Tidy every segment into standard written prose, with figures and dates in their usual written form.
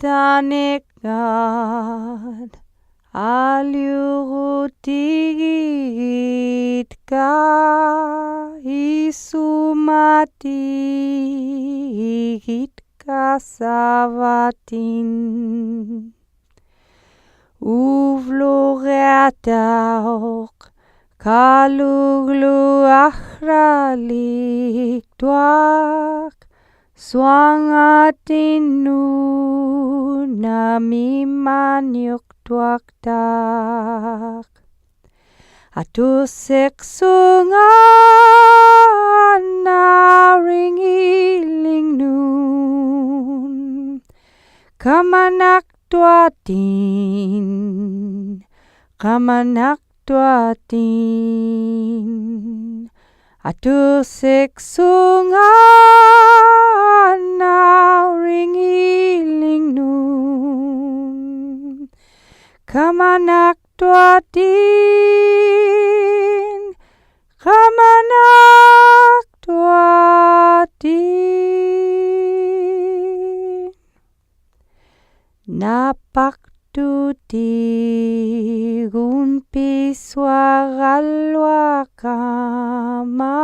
tanekad aliurutigit ka isumatigit ka savatin uvloreatauk kaluglu achralik tuak swangatinu namimanyuk tuak tak atusek sunga naringiling nun kamanak tuatin atusek sunga naringiling nun kamanak tuatin napak tuti gumpi suaralwa kama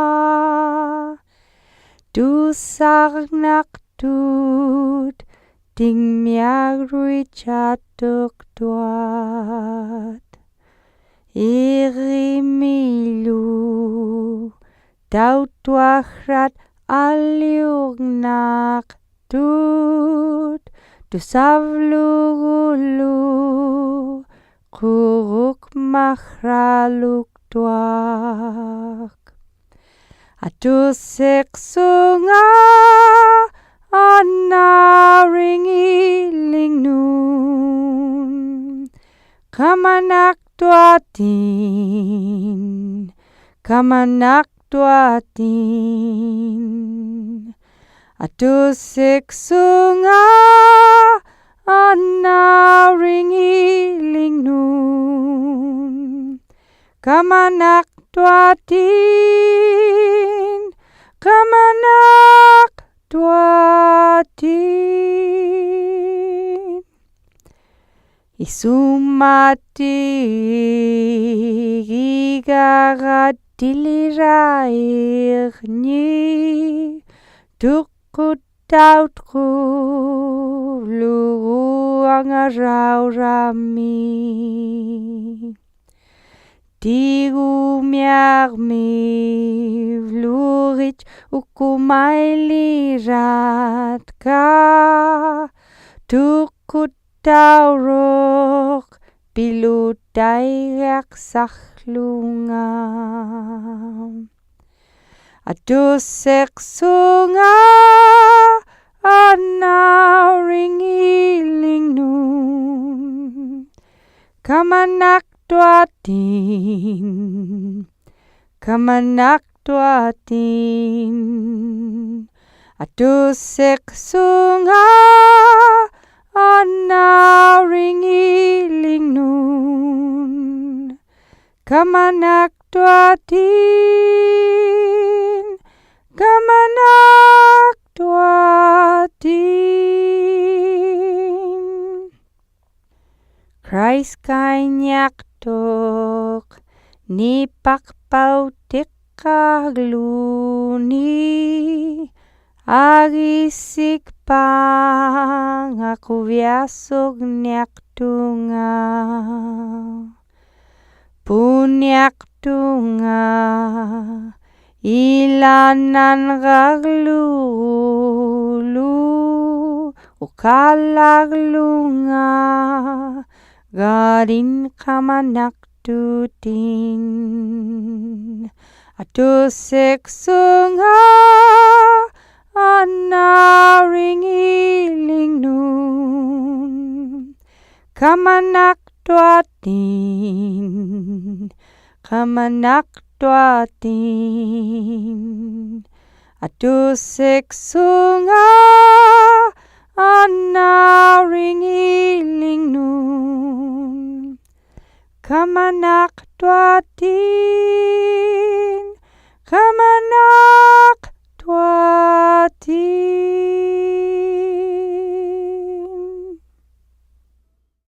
dusarnak tut ting miagrui chatuk tuat irimilu tau tuakrat aliugnak tut tusavlugulu kuruk makhraluk tuak atusek sunga anaringiling nun kamanak tuatin atusek sunga anaringiling nun kamanak tuatin isumati gigarat dilirairni tukutautku luruangaraurami tigumiarmi vlurit ukumailirat ka tukutaurok pilutairak sakhlungam atusek sunga anaringiling nun kamanak tuatin atusek sunga anaringiling nun kamanak tuatin Christ kanyak tok nipak pautik kagluni agisik pang aku biasog nyak tunga punyak tunga ilanan gaglulu ukalaglunga garin kamanak tutin atusek sunga anaringiling nun kamanak tuatin atusek sunga anaringiling nun kamanak tuatin